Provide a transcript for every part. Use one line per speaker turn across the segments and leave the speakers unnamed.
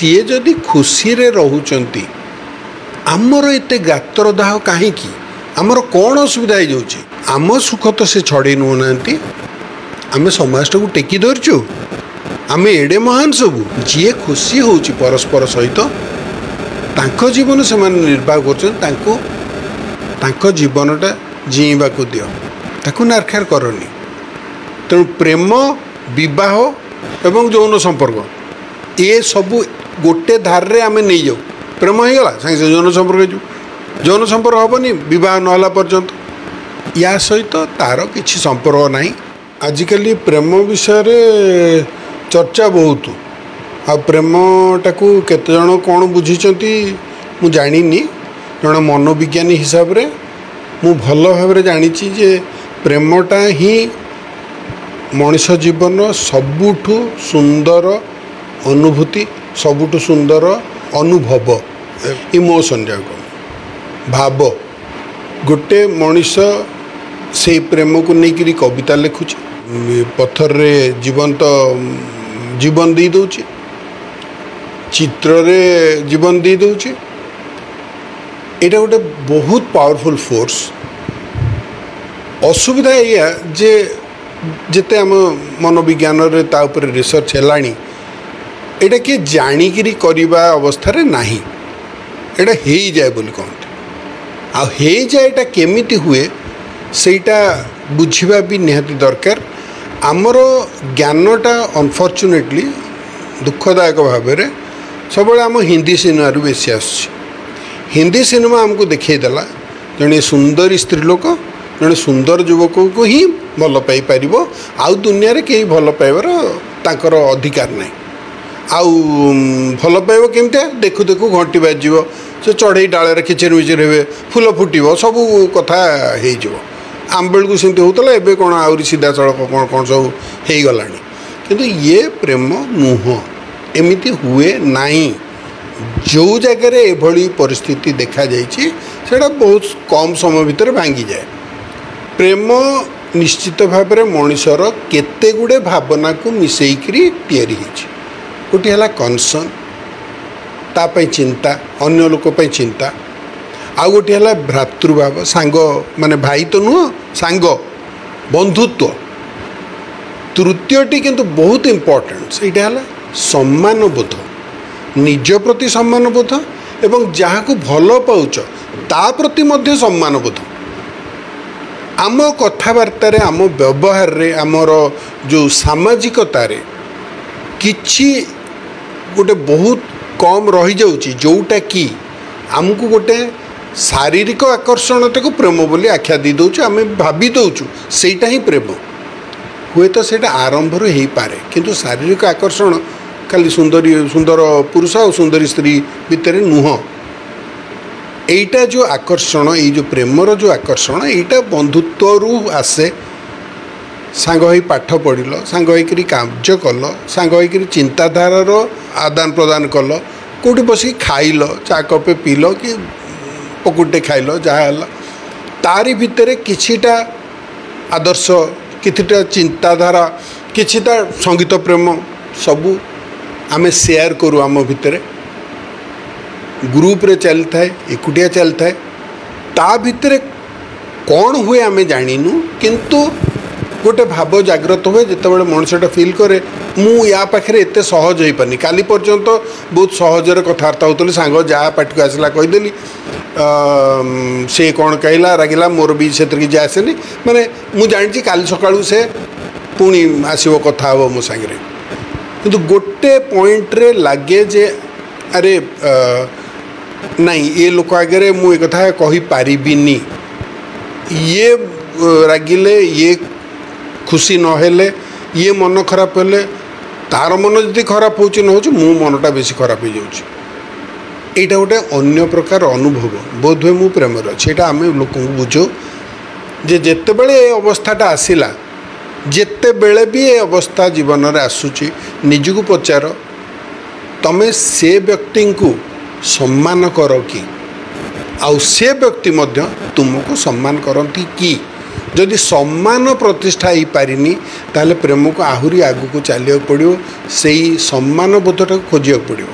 CA जदि खुशी रे रहउचंती आमर एते गातर दाह कहीं आमर कौन असुविधा हो जाउची आम सुख तो से छड़े नुनांती आम समाज को टेकी धरचु आम एडे महान सबू जी खुशी होची परस्पर सहित तांको जीवन से निर्वाह कर जीवनटा जीवा को दियो ताकू नारखार करनी तेणु प्रेम विवाह एवं यौन संपर्क ये सबू गोटे धार रे आम नहीं जाऊ प्रेम हो गला सागे यौन संपर्क यौन संपर्क हेनी बह नाला पर्यंत या सहित तार किसी संपर्क ना आजिकल प्रेम विषय चर्चा बहुत आ प्रेमटा केते जन कौन बुझीचंती मु जानिनी जन मनोविज्ञानी हिसाब रे मु भल भाव जानी जे प्रेमटा ही मनुष्य जीवन सबुठु सुंदर अनुभूति सबुठु सुंदर अनुभव इमोशन जाको भाव गोटे मनुष्य से प्रेम को लेकिन कविता लिखुच पत्थर रे जीवन दे दौची चित्र रे जीवन दे दौची एटा गोटे बहुत पावरफुल फोर्स असुविधा या जे जिते आम मनोविज्ञान रे ता ऊपर रिसर्च हेलानी एटा किए जाणिकी करवा अवस्था रे नाही एटा हे जाए बोली कहते आ हे जाए एटा केमिति हुए सेटा बुझिबा भी निहाती दरकार आमर ज्ञानटा अनफॉर्चुनेटली दुखदायक भाव में सब आम हिंदी सिनेमा बेसी आस हिंदी सिनेमा आमको देखला जड़े सुंदर स्त्री लोक जड़े सुंदर युवक को ही भल पाई पार आउ दुनिया रे कहीं भल पाइबार तांकर अधिकार नहीं आउ भल पाइब केमती देखु देखु घंटी बाज से चढ़ई डाल किचेर मिचेर हे फूल फुटब सबू कथा हो आम बेलू सेमती होता एवं कौन आहरी सीधा सड़क कौन कौन सब हो गला किंतु ये प्रेम नुह एमती हुए नहीं जो जगह एभली परिस्थिति देखा जाटा बहुत कम समय भितर भांगी जाए प्रेम निश्चित भाव में मनुष्यर केते गुड़े भावना को मिसेकरी तैयारी गोटे है कनसर्न तापाई चिंता अन्य लोक चिंता आउ गोटे है भ्रातृभाव सांग माने भाई तो नुह सांग बंधुत्व तृतीयटी किंतु बहुत इम्पोर्टेंट ସେଇଟା ହେଲା सम्मान बोध निज प्रति सम्मान बोध एवं जहाँ को भल पाउच ता प्रति मध्य सम्मान बोध आम कथबार्तार आम व्यवहार रे आमर जो सामाजिकता रे किछि गोटे बहुत कम रही जाउची जोटा कि आमको गोटे शारीरिक आकर्षणता को प्रेम बोली आख्या दी दौचु आम भावी दौचु सेटा ही प्रेम हुए तो सेटा आरंभ हो पारे किंतु शारीरिक आकर्षण खाली सुंदर पुरुष और सुंदर स्त्री भितर नुह एटा जो आकर्षण ये जो प्रेमर जो आकर्षण यहाँ बंधुत्व रु आसे सांग होई पाठ पढ़ल सांग होई कार्य कल सांग होई चिंताधारार आदान प्रदान कल कौटी बस खाइल चा कपे पील कि पकुटे खाइल जहाँ तारी भितर किछिटा आदर्श किछिटा चिंताधारा किछिटा संगीत प्रेम सबू आमे शेयर करूँ आम भितर ग्रुप रे चल थाए एकुटिया चल थाए ता भितर कौन हुए आमे जानिनु किंतु गोटे भाव जागृत हुए जितेबाला मनुष्यटा फिल करे मु या पाखे एत सहज हो पानी काली पर्यंत बहुत सहजरे कथबार्ता होती सांग जहाँ पाठ को आसला कहीदेली से कौन कहला रागिला मोर भी से किसी आसेनी माने मु जानी काली सकाळू से पुणी आसव कथा हम मो सांगे किंतु गोटे पॉइंट रे लगे जे अरे नहीं ये लोक आगे मु एक कथा कही पारिबिनी ये रागिले ये खुशी नहेले ये मन खराब हेले तार मन जदि खराब हो मो मनटा बेसी खराब हो जाऊँ यहाँ गोटे अन्य प्रकार अनुभव बोध हुए मु प्रेम अच्छे आम लोक बुझो जे जेते बेले अवस्थाटा आसला जेते बेले भी ये अवस्था जीवन में आसूची निजको पचार तमे से व्यक्ति को सम्मान कर कि आउ से व्यक्ति मध्य तुमको सम्मान करती कि जदि सम्मान प्रतिष्ठा हो पारिनी ताले प्रेम को आहरी आगू को चलिया पड़ो से सम्मान बोधटा खोजा पड़ो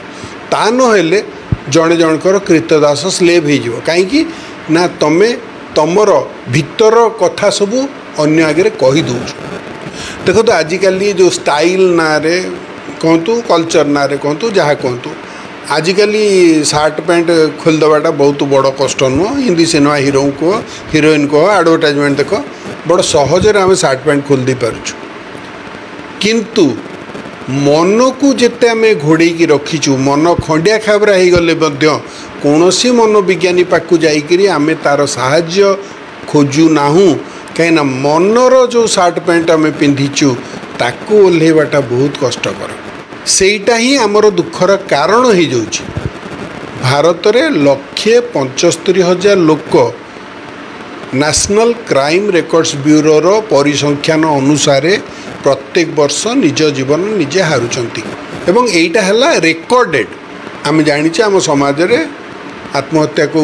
ता नहेले जड़े जनकर कृतदास स्लेव हो कहीं ना तमें तमर भितर कथा सबू अन्य आगे कहीदौ। देखो तो आजिकल जो स्टाइल ना रे कहतु कल्चर ना रे कहतु जहाँ कहतु आजिकल सार्ट पैंट खोलदेवाटा बहुत बड़ कष्ट नुह। हिंदी सिनेमा हिरो कह हिरोइन कह एडवर्टाइजमेंट देख बड़ सहजरे आम सार्ट पैंट खोलदे पार्छु किंतु मन को जिते आम घोड़े रखीचु मन खंडिया खाबरा हो गले कौन सी मनोविज्ञानी पाक जाइकरी आम तार साहाय्य खोजु नाहू कहीं मनर जो सार्ट पैंट आम पिंधिचु ताकू ओह्लैवाटा बहुत कष्टकर। सेटा ही आमर दुखर कारण हो जाउछि। भारत में 1,75,000 लोक नेशनल क्राइम रेकर्ड्स ब्यूरोर परिसंख्यान अनुसार प्रत्येक वर्ष निज जीवन निजे हारुचंती एवं एटा हला रेकर्डेड। आम जानिचे आम समाज रे आत्महत्या को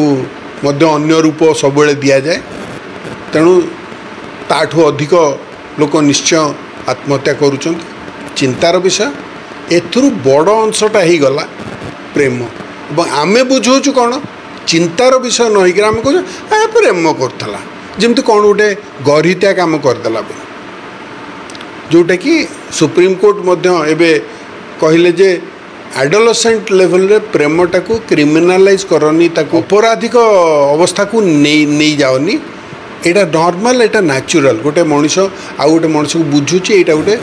मध्य अन्य रूप सब दिया जाए तेणु ताठू अधिक लोक निश्चय आत्महत्या करुचंती। चिंतार विषय एथुरु बड़ अंशटा ही गला प्रेम और आमे बुझाऊँ कौन चिंतार विषय नहींक आम कह प्रेम करला जमती कौन गोटे गरित्या काम करदेला जोटा कि सुप्रीम कोर्ट एबे कहले जे एडोलसेंट लेवल रे प्रेमटा को क्रिमिनालाइज करनी ताको अपराधिक अवस्था को नहीं जाओनी। एटा नॉर्मल एटा नेचुरल गोटे मनीष आ गोटे मनीष को बुझुची एटा गोटे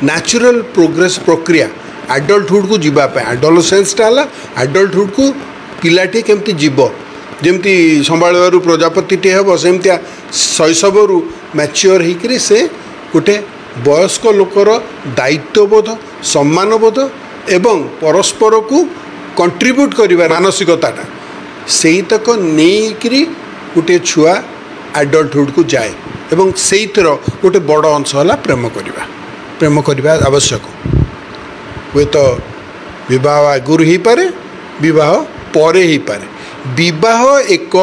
नेचुरल प्रोग्रेस प्रक्रिया एडल्टहुड को जीवापे एडोलसेंसटा है एडल्टहुड को पिलाटी केमती जीव जमती संभालू प्रजापति हम सेमती शैशव मैच्योर होकर से गोटे वयस्क लोकर दायित्वबोध सम्मानबोध एवं परस्पर को कंट्रीब्यूट करिवार मानसिकताटा से तक नहीं गोटे छुआ एडल्टहुड को जाए एवं से गोटे बड़ अंश है प्रेम करवा आवश्यक। हुए तो विवाह आगुरी ही पारे विवाह परे ही पारे। विवाह एक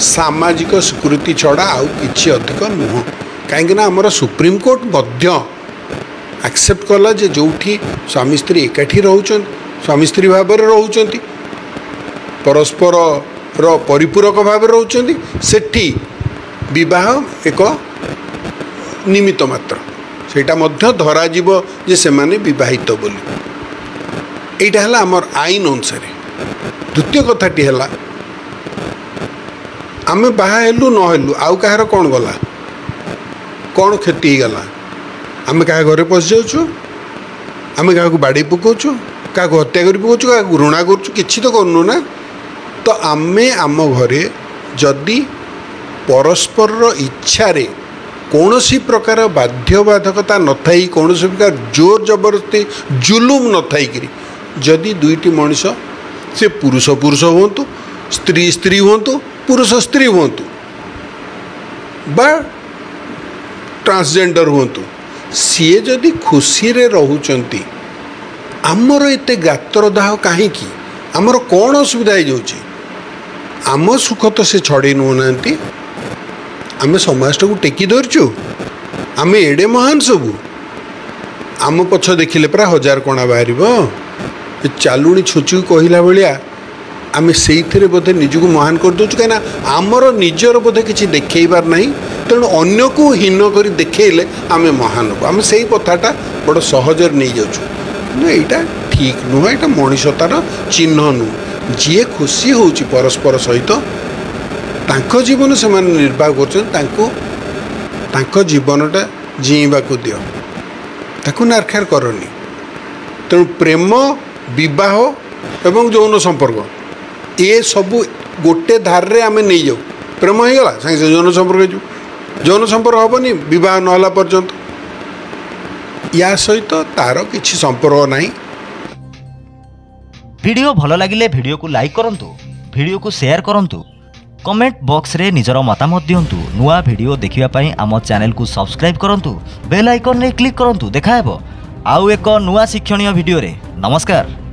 सामाजिक स्वीकृति छड़ा आउ किछि अधिक नुह कहीं आमर सुप्रीम कोर्ट मध्य एक्सेप्ट कला जे जोठी स्वामी स्त्री एकाठी रोचन स्वामी स्त्री भाव में रोचंती परस्पर परिपूरक भाव में रोचंती सेठी विवाह एक निमित्त मात्र सेटा मध्य धरा जीव जे से माने विवाहित बोली एटा हला आमर आईन अनुसार। द्वितीय कथाटी है आम बाहा हेलु न हेलु आउ कहार कौन गला कौन क्षति गला आम क्या घरे पशि जाऊँ आम क्या बाड़ी पकाचु क्या हत्या कर पकाचु क्या घृणा करुँ कि तो करनु ना। तो आमे आम घरे जदि परस्पर इच्छा रे कौन सी प्रकार बाध्यबाधकता न थी कौन सी प्रकार जोर जबरदस्ती जुलुम न थी जदि दुईटी मनीष से पुरुष पुरुष हूँ स्त्री स्त्री हूँ पुरुष स्त्री हूँ बा ट्रांसजेंडर हूँ सी जदि खुशी रे रहउचंती आमर एते गातर दाह कहीं आमर कौन असुविधा हो आम सुख तो से छड़े नुनांती आम समाज को टेकी धरचु आम एडे महान सबू आम पछ देखिले पूरा 1000 कणा बाहर चालुणी छुचु कहला भाया आम से बोधे निजक महान कर दौचु कहीं आमर निजर बोधे किसी देखबार ना तेणु अन्न को हीन कर देखले आम महान हो आम से कथाटा बड़ सहजर नहीं जाऊँ यहाँ ठीक नुह यहाँ मनीषतार चिन्ह नुह जी खुशी हो परस्पर सहित तांको जीवन से निर्वाह कर जीवनटा जीवा को दियो ताकू नारखार करनी। तेणु प्रेम विवाह एवं यौन संपर्क ये सबू गोटे धार रे आमे नहीं जाऊ प्रेम हो गला सागे यौन संपर्क यौन संपर्क हेनी बह ना पर्यंत या सहित तार किसी संपर्क नहीं।
वीडियो भल लगिले वीडियो को लाइक करंतु वीडियो को शेयर करंतु कमेंट बॉक्स रे निजर मतामत दियंतु नुआ वीडियो देखिबा पई आम चैनल को सब्सक्राइब करंतु बेल आइकन रे क्लिक करंतु देखा हेबो आउ एक नुआ शिक्षणीय वीडियो रे। नमस्कार।